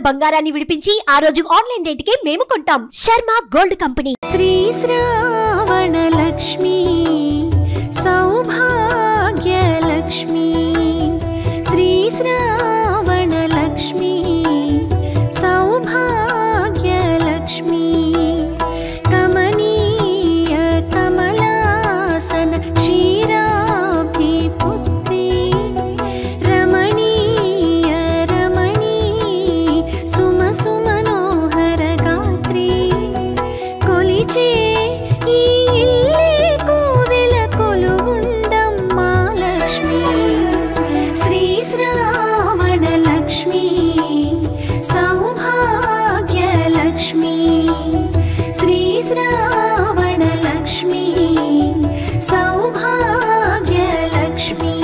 బంగారాన్ని విడిపించి ఆ రోజు ఆన్లైన్ రేటుకే మేము కొంటాం. Sharma gold company. శ్రీ శ్రావణ లక్ష్మి సౌభాగ్య లక్ష్మి, శ్రీ శ్రావణ లక్ష్మి సౌభాగ్య లక్ష్మి, కమనీయ కమలాసన క్షీరాబ్ది పుత్రి, రమణీయ రమణీ సుమ సుమనోహర గాత్రి, కొలిచే ఈ ఇల్లే కోవెల కొలువుండమ్మా లక్ష్మి, శ్రీ శ్రావణ లక్ష్మి సౌభాగ్య లక్ష్మి, శ్రీ శ్రావణ లక్ష్మి సౌభాగ్య లక్ష్మి.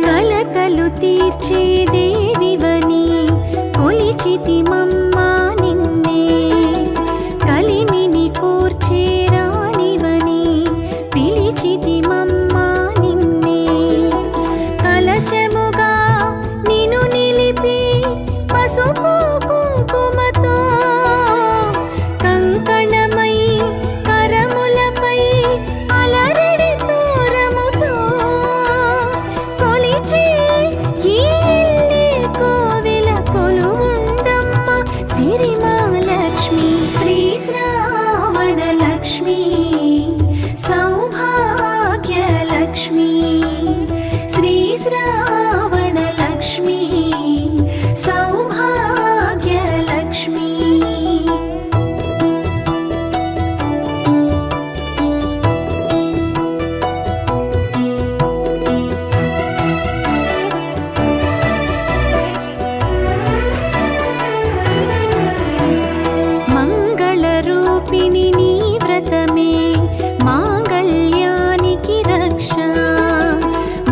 కలతలు తీర్చే దేవివని కొలిచితి మమ్మా నిన్నే, కలిమిని కూర్చే రాణివని పిలిచితి మమ్మా నిన్నే, కలశముగా నిను నిలిపి పసుపు కుంకుమతో, కంకణమై కరములపై అలరడి తోరముతో, కొలిచే ఈ ఇల్లే కోవెల కొలువుండమ్మ సిరిమహాలక్ష్మి, శ్రీ శ్రావణ లక్ష్మి సౌభాగ్య లక్ష్మి, శ్రీ శ్రావణ లక్ష్మి సౌభాగ్య లక్ష్మి. మంగళరూపిణి నీ వ్రతమే మాంగళ్యానికి రక్ష,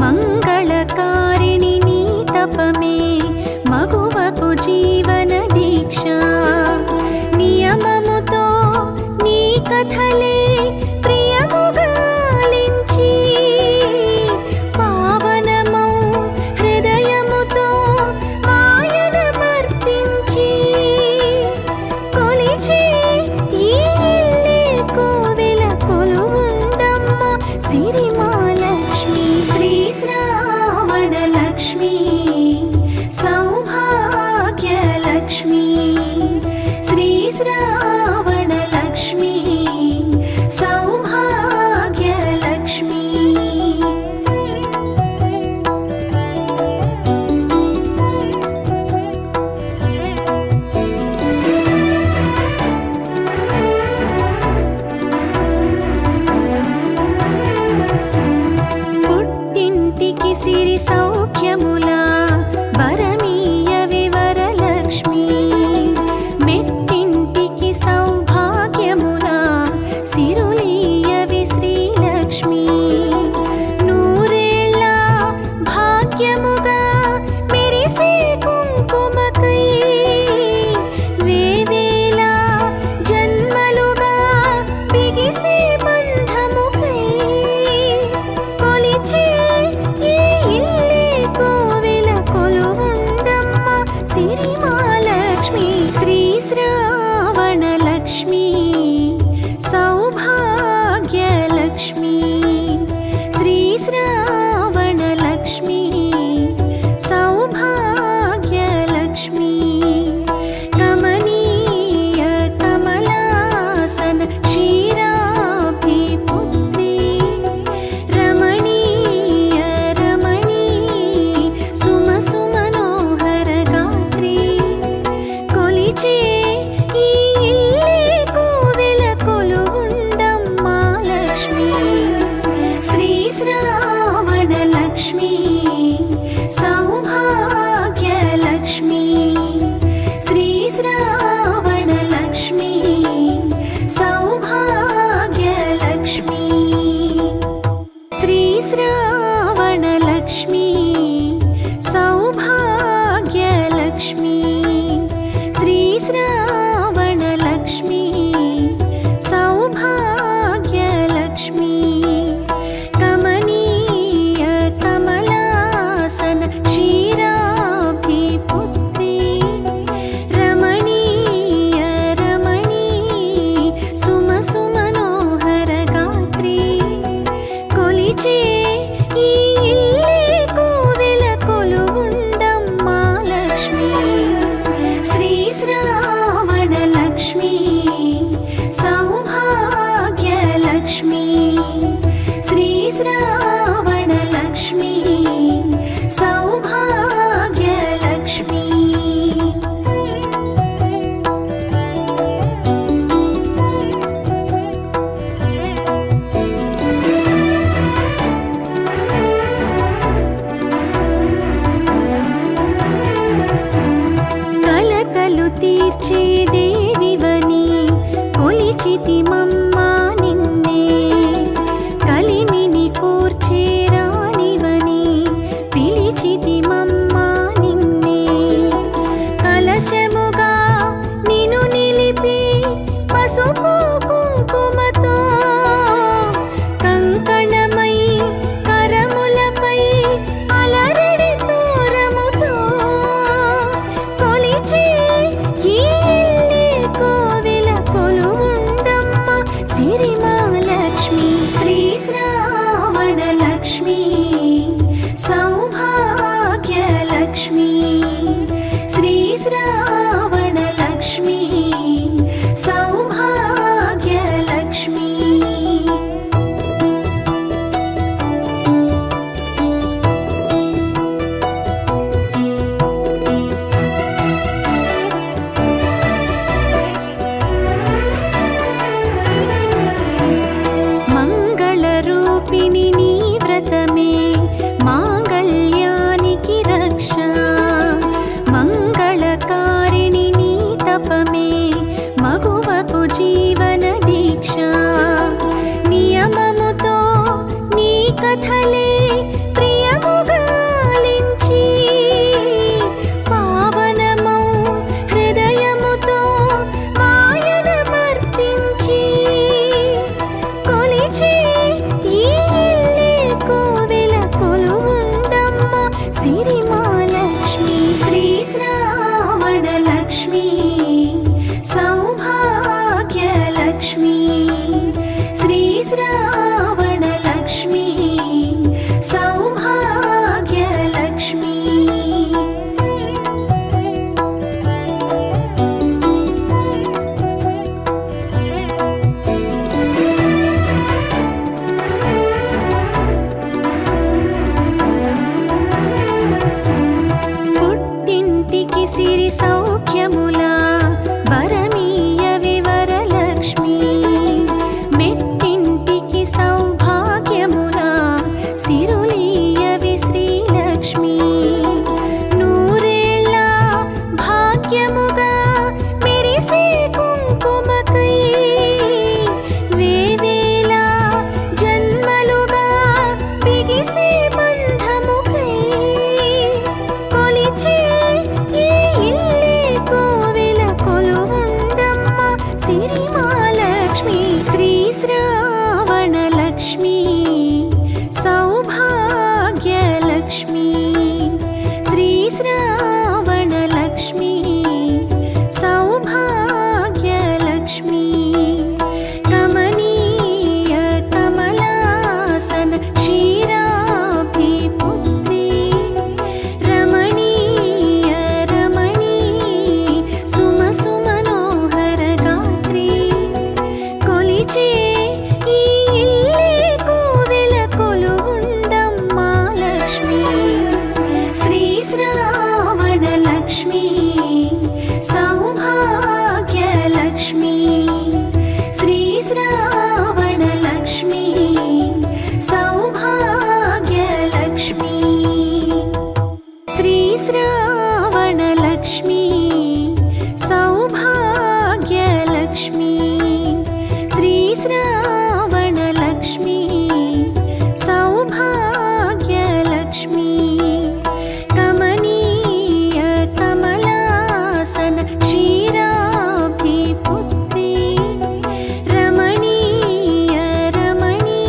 మంగళకారిణి నీ తపమే మగువకు జీవన దీక్ష, నియమముతో నీ కథలే ప్రియముగాలించి, పావనమౌ హృదయముతో మాయన మర్పించి, కొలిచే ఈ ఇల్లే కోవెల కొలువుండమ్మ సిరిమహాలక్ష్మి, శ్రీ శ్రావణ లక్ష్మి సౌభాగ్య లక్ష్మి, శ్రీ శ్రావణ లక్ష్మి సౌభాగ్య లక్ష్మి. పుట్టింటికి సిరి సౌఖ్యముల వరమీయ వివరలక్ష్మి, మెట్టింటికి సౌభాగ్యముల సిరులీయవి శ్రీలక్ష్మి, నూరేళ్ళ భాగ్యముగా మెరిసే కుంకుమకై, వేవేల జన్మలుగా బిగిసే బంధముకై, కొలిచే ఈ ఇల్లే కోవెల కొలువుండమ్మ సిరిమహాలక్ష్మి, శ్రీ శ్రావణ లక్ష్మి సౌభాగ్య లక్ష్మి, శ్రీ శ్రావణ లక్ష్మి సౌభాగ్య లక్ష్మి, కమనీయ కమలాసన క్షీరాబ్ది పుత్రి, రమణీయ రమణీ సుమ సుమనోహర గాత్రి, కొలిచే కలశముగా నిను నిలిపి పసుపు కుంకుమతో కంకణమై కరములపై అలరడి తోరముతో కొలిచి ఈ ఇల్లే కోవెల కొలువుండమ్మ సిరిమహాలక్ష్మి శ్రీ శ్రావణ లక్ష్మి సౌభాగ్యలక్ష్మి శ్రీ శ్రావణ లక్ష్మి సౌభాగ్యలక్ష్మి మంగళరూపిణి నీ వ్రతమే మాంగళ్యానికి రక్ష మంగళకారిణి నీ తపమే మగువకు జీవన దీక్ష నియమముతో నీ కథలే ప్రియముగాలించి పావనమౌ హృదయముతో మాయనమర్పించి కొలిచి ఈ ఇల్లే కోవెల కొలువుండమ్మ సిరిమహాలక్ష్మి శ్రీ శ్రావణ లక్ష్మి సౌభాగ్యలక్ష్మి శ్రీ శ్రావణ లక్ష్మి సౌభాగ్యలక్ష్మి పుట్టింటికి సిరి సౌఖ్యములా వరమీయ వివరలక్ష్మి మెట్టింటికి సౌభాగ్యములా సిరులీయవి శ్రీలక్ష్మి నూరేళ్ళ భాగ్యముగా మెరిసే కుంకుమకై వేవేల జన్మలుగా బిగిసే బంధముకై కొలిచి ఈ ఇల్లే కోవెల కొలువుండమ్మ సిరిమహాలక్ష్మి శ్రీ శ్రావణ లక్ష్మి సౌభాగ్యలక్ష్మి శ్రీ శ్రావణ లక్ష్మి సౌభాగ్యలక్ష్మి కమనీయ కమలాసన క్షీరాబ్ధి పుత్రి రమణీయ రమణీ సుమ సుమనోహర గాత్రి కొలిచే ఈ ఇల్లే కోవెల కొలువుండమ్మ లక్ష్మి శ్రీ శ్రావణ లక్ష్మి సౌభాగ్యలక్ష్మి శ్రీ శ్రావణ లక్ష్మి సౌభాగ్యలక్ష్మి శ్రీ శ్రావణ లక్ష్మి సౌభాగ్యలక్ష్మి శ్రీ శ్రావణ లక్ష్మి సౌభాగ్యలక్ష్మి కమనీయ కమలాసన క్షీరాబ్ధి పుత్రి రమణీయ రమణీ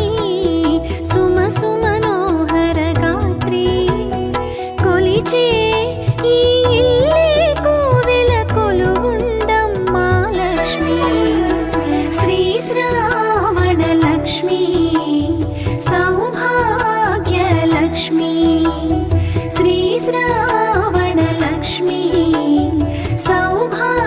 సుమ సుమనోహర గాత్రి కొలిచే ఈ ఇల్లే కోవెల కొలువుండమ్మ లక్ష్మి శ్రీ శ్రావణ లక్ష్మి సౌభాగ్యలక్ష్మి శ్రీ శ్రావణ లక్ష్మి సౌభాగ్య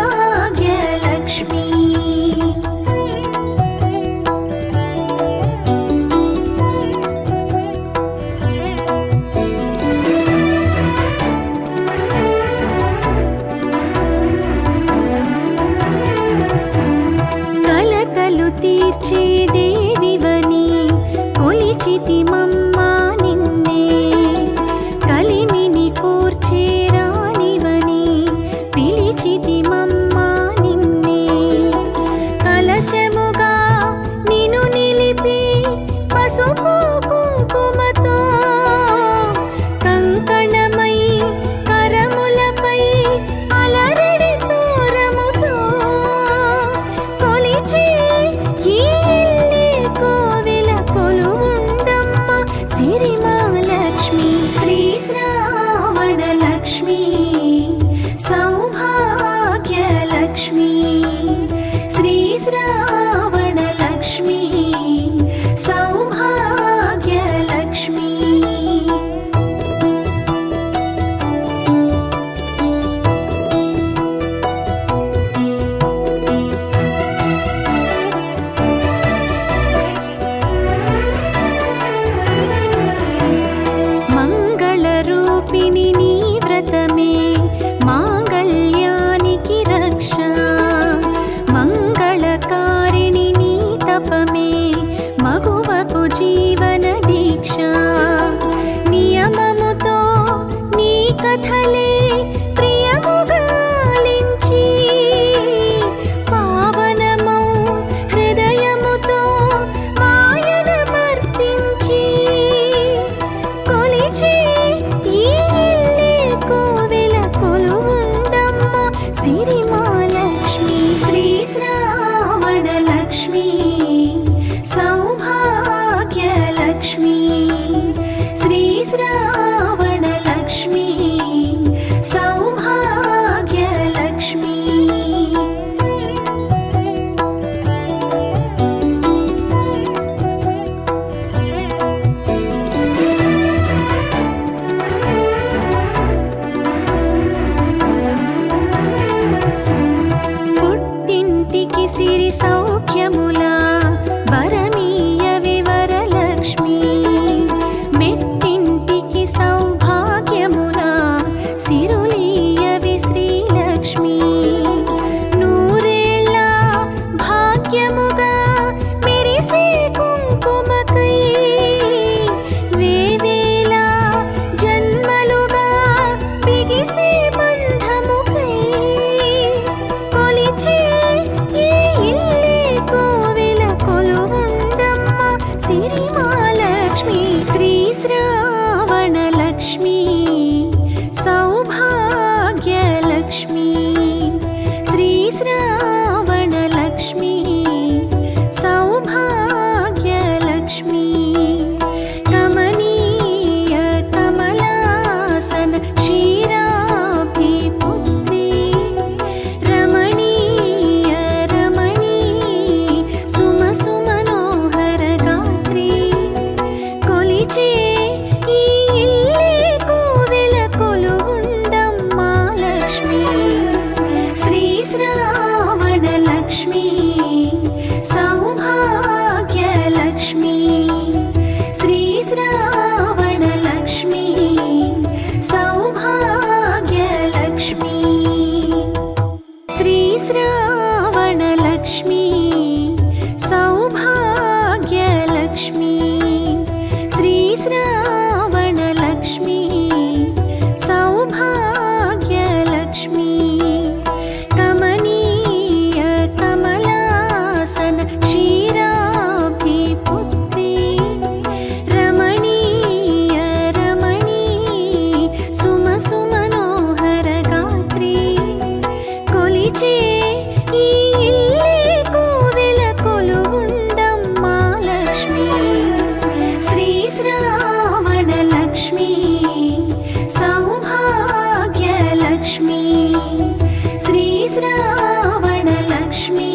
శ్రీ శ్రావణలక్ష్మి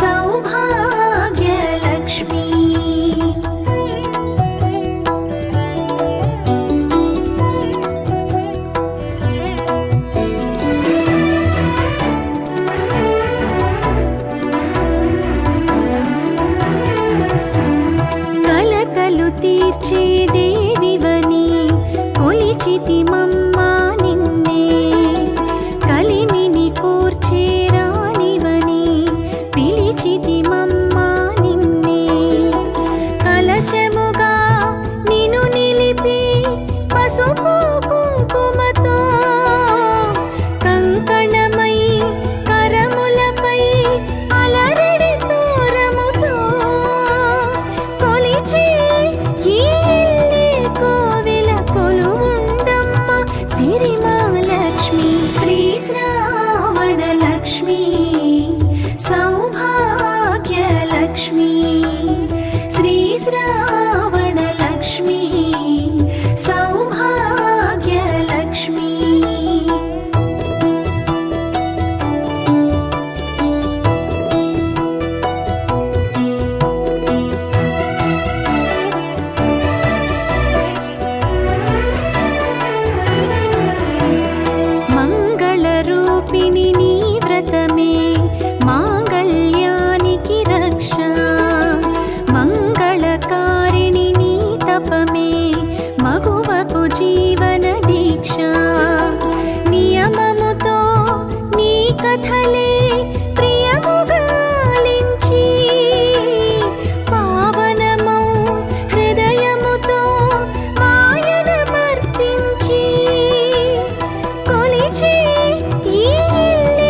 సౌభాగ్యలక్ష్మి కలతలు తీర్చే దేవివని కొలిచితి మమ్మా నిన్నే కలిమిని కూర్చే రాణివని పిలిచితి మమ్మా నిన్నే కలశముగా నిను నిలిపి పసుపు కుంకుమతో కంకణమై కరములపై అలరడి తోరముతో కొలిచి ఈ ఇల్లే కోవెల కొలువుండమ్మ సిరిమాలక్ష్మి శ్రీ శ్రావణలక్ష్మి సౌభాగ్యలక్ష్మి శ్రీ శ్రావణలక్ష్మి సౌభాగ్యలక్ష్మి మంగళరూపిణి నీ వ్రతమే మాంగళ్యానికి రక్ష మంగళకారిణి నీ తపమే మగువకు జీవన దీక్ష నియమముతో నీ కథలే ప్రియముగాలించి పావనమౌ హృదయముతో ఆయనమర్పించి కొలిచి ఈ ఇల్లే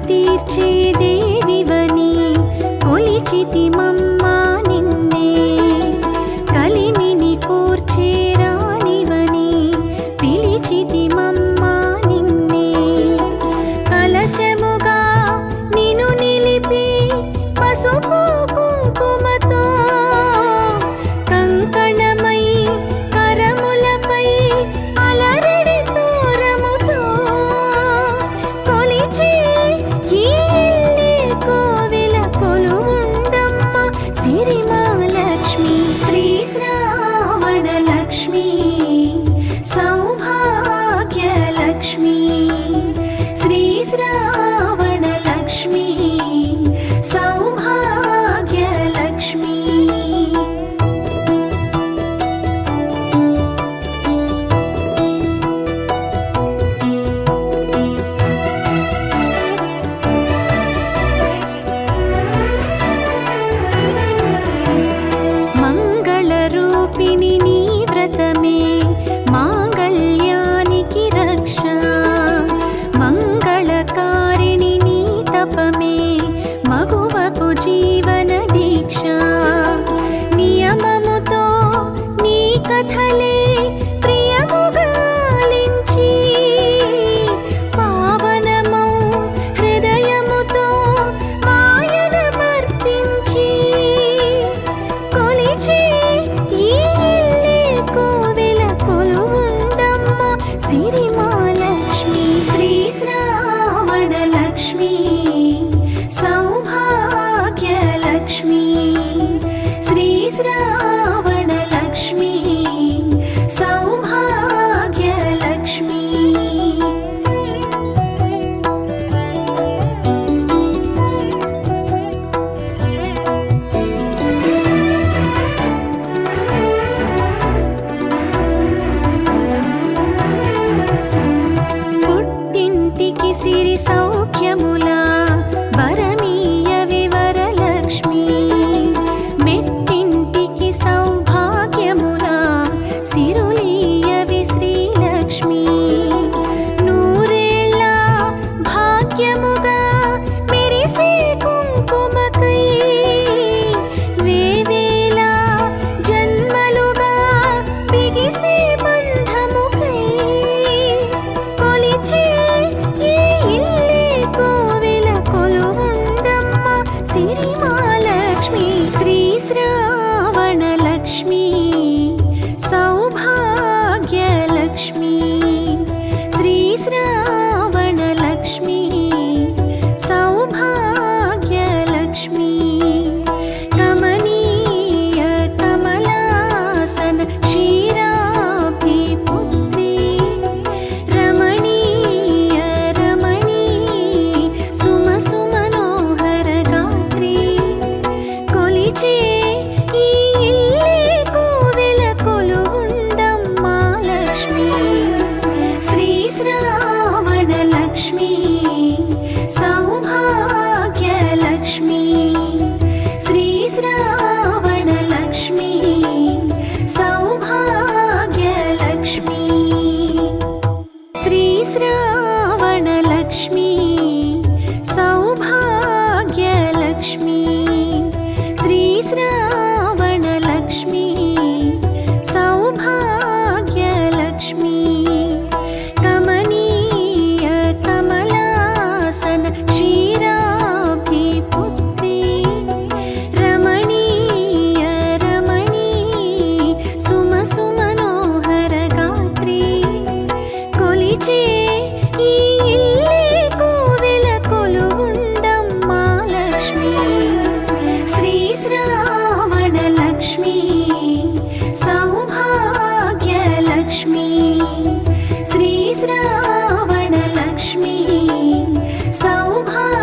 తీర్చే దేవివని కొలిచితిమమ్మా నిన్నే కలిమిని కూర్చే రాణివని పిలిచితిమమ్మా నిన్నే కలశముగా నిన్ను నిలిపి పసుపు కుంకుమతో కంకణమై కరములపై అలరడి తోరముతో కొలిచే ఈ ఇల్లే కోవెల కొలువుండమ్మ సిరిమాలక్ష్మి శ్రీ శ్రావణలక్ష్మి సౌభాగ్యలక్ష్మి శ్రీ శ్రావణలక్ష్మి సౌభాగ్యలక్ష్మి మంగళరూపిణి నీ వ్రతమే మాంగళ్యానికి రక్ష మంగళకారిణి నీ తపమే మగువకు జీవన దీక్ష నియమముతో నీ కథలే ప్రియముగాలించి పావనమౌ హృదయముతో మాయనమర్పించి కొలిచే ఈ ఇల్లే కోవెల కొలువుండమ్మ సిరిమాలక్ష్మి శ్రీ శ్రావణలక్ష్మి సౌభాగ్యలక్ష్మి శ్రీ శ్రావణలక్ష్మి సౌభాగ్యలక్ష్మి పుట్టింటికి సిరి సౌఖ్యములా వరమీయ వివరలక్ష్మి మెట్టింటికి సౌభాగ్యములా సిరులీయవి శ్రీలక్ష్మి నూరేళ్ళ భాగ్యముగా మెరిసే కుంకుమకై వేవేల జన్మలుగా బిగిసే బంధముకై కొలిచే ఈ ఇల్లే కోవెల కొలువుండమ్మ సిరిమాలక్ష్మి శ్రీ శ్రావణలక్ష్మి సౌభాగ్యలక్ష్మి శ్రీ శ్రావణలక్ష్మి సౌభాగ్యలక్ష్మి కమనీయ కమలాసన క్షీరాబ్ది పుత్రి రమణీయ రమణీ సుమ సుమనోహర గాత్రి కొలిచే ఈ ఇల్లే కోవెల కొలువుండమ్మ లక్ష్మి శ్రీ శ్రావణలక్ష్మి సౌభాగ్యలక్ష్మి శ్రీ శ్రావణలక్ష్మి సౌభాగ్యలక్ష్మి శ్రీ శ్రావణలక్ష్మి సౌభాగ్యలక్ష్మి శ్రీ శ్రావణలక్ష్మి సౌభాగ్యలక్ష్మి కమనీయ కమలాసన క్షీరాబ్ది పుత్రి రమణీయ రమణీ సుమ సుమనోహర గాత్రి కొలిచే ఈ ఇల్లే కోవెల కొలువుండమ్మ లక్ష్మి శ్రీ శ్రావణలక్ష్మి సౌభాగ్యలక్ష్మి శ్రీ శ్రావణలక్ష్మి సౌభాగ్యలక్ష్మి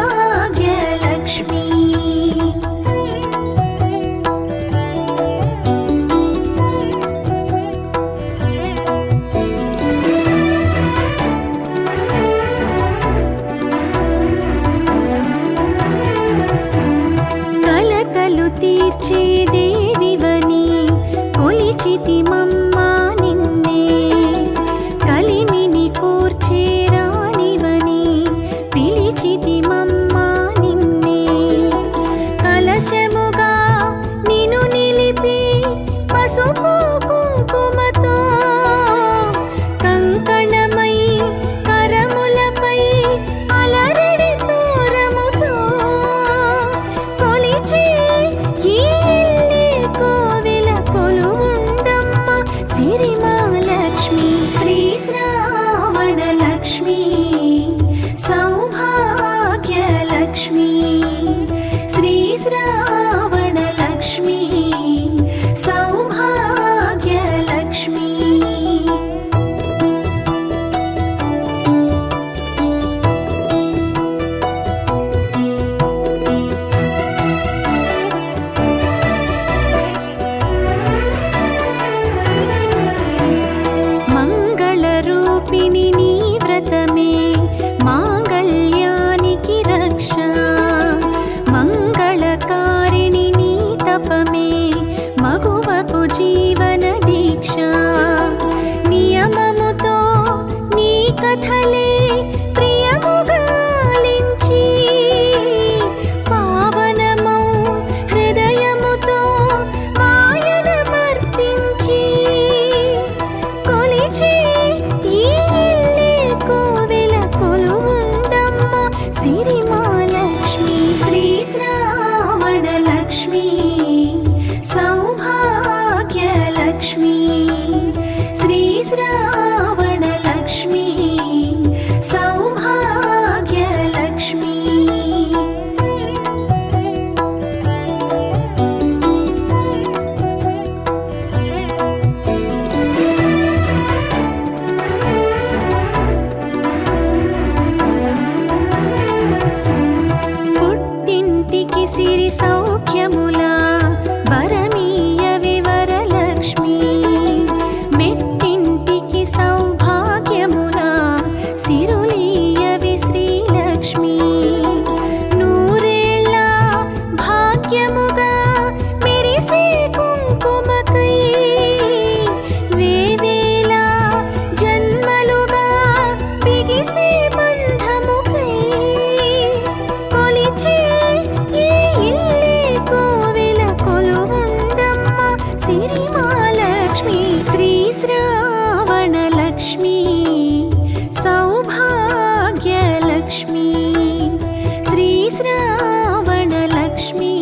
శ్రావణలక్ష్మీ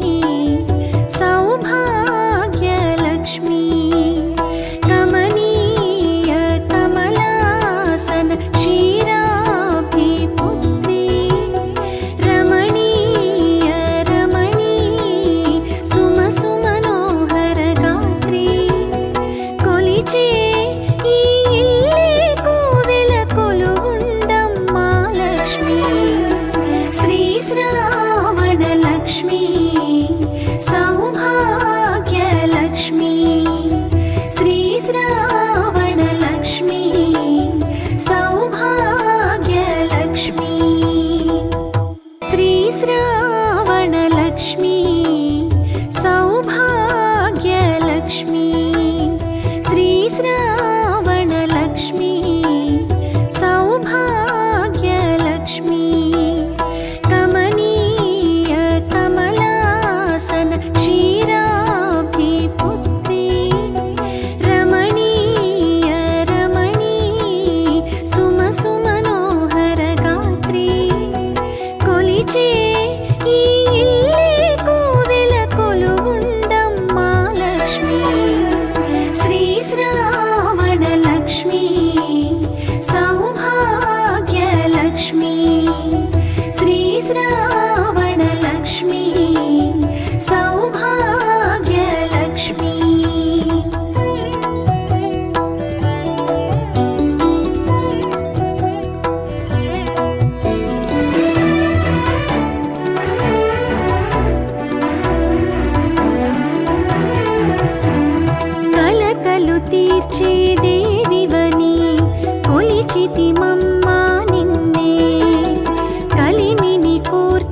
సౌభాగ్యలక్ష్మీ కమనీయ కమలాసన క్షీరాబ్ధిపుత్రీ రమణీయ రమణీ సుమసుమనోహర గాత్రీ కొలిచే ఈ ఇల్లే కోవెల కొలువుండమ్మా లక్ష్మీ శ్రీ శ్రావణలక్ష్మీ సౌభాగ్యలక్ష్మీ శ్రీ శ్రావణలక్ష్మీ సౌభాగ్యలక్ష్మీ శ్రీ శ్రావణలక్ష్మీ సౌభాగ్యలక్ష్మీ శ్రీ శ్రావణలక్ష్మీ సౌభాగ్యలక్ష్మీ కమనీయ కమలాసన క్షీరాబ్ధిపుత్రీ రమణీయ రమణీ సుమసుమనోహర గాత్రీ కొలిచే ఈ ఇల్లే కోవెల కొలువుండమ్మా లక్ష్మీ శ్రీ శ్రావణలక్ష్మీ సౌభాగ్యలక్ష్మీ శ్రీ శ్రావణలక్ష్మీ సౌభాగ్యలక్ష్మీ కలతలు తీర్చే దేవివని కొలిచితి మమ్మ నిన్నే కలిమిని కోర్చే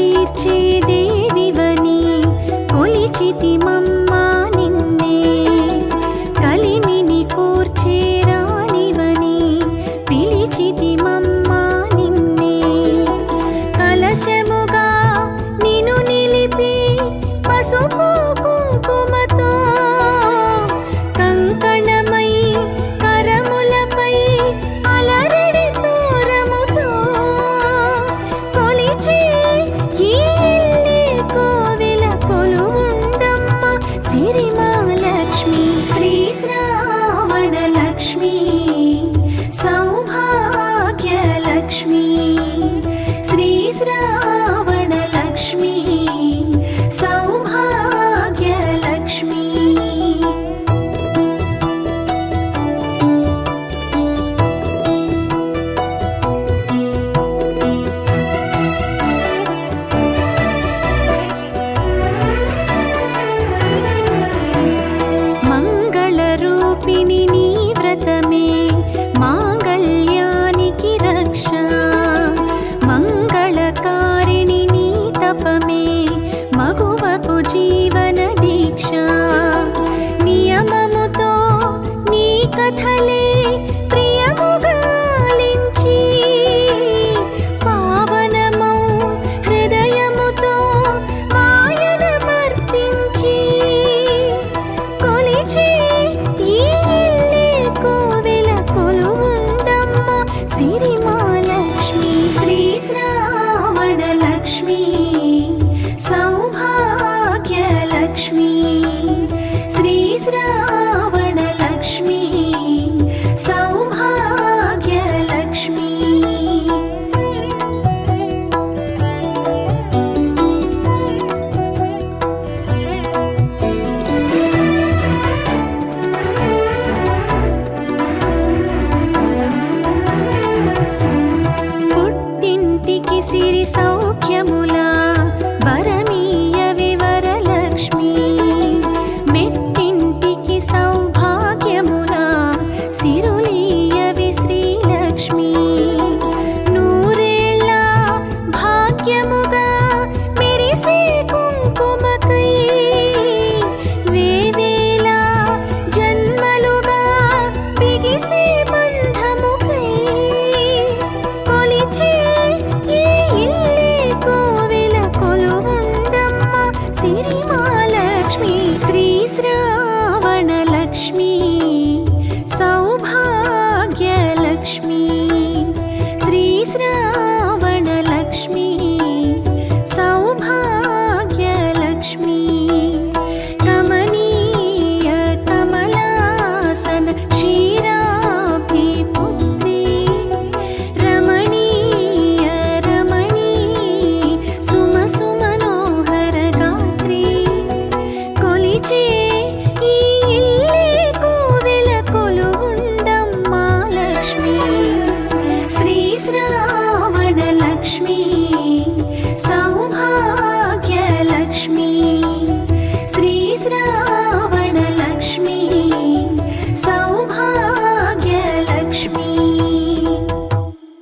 తీర్చే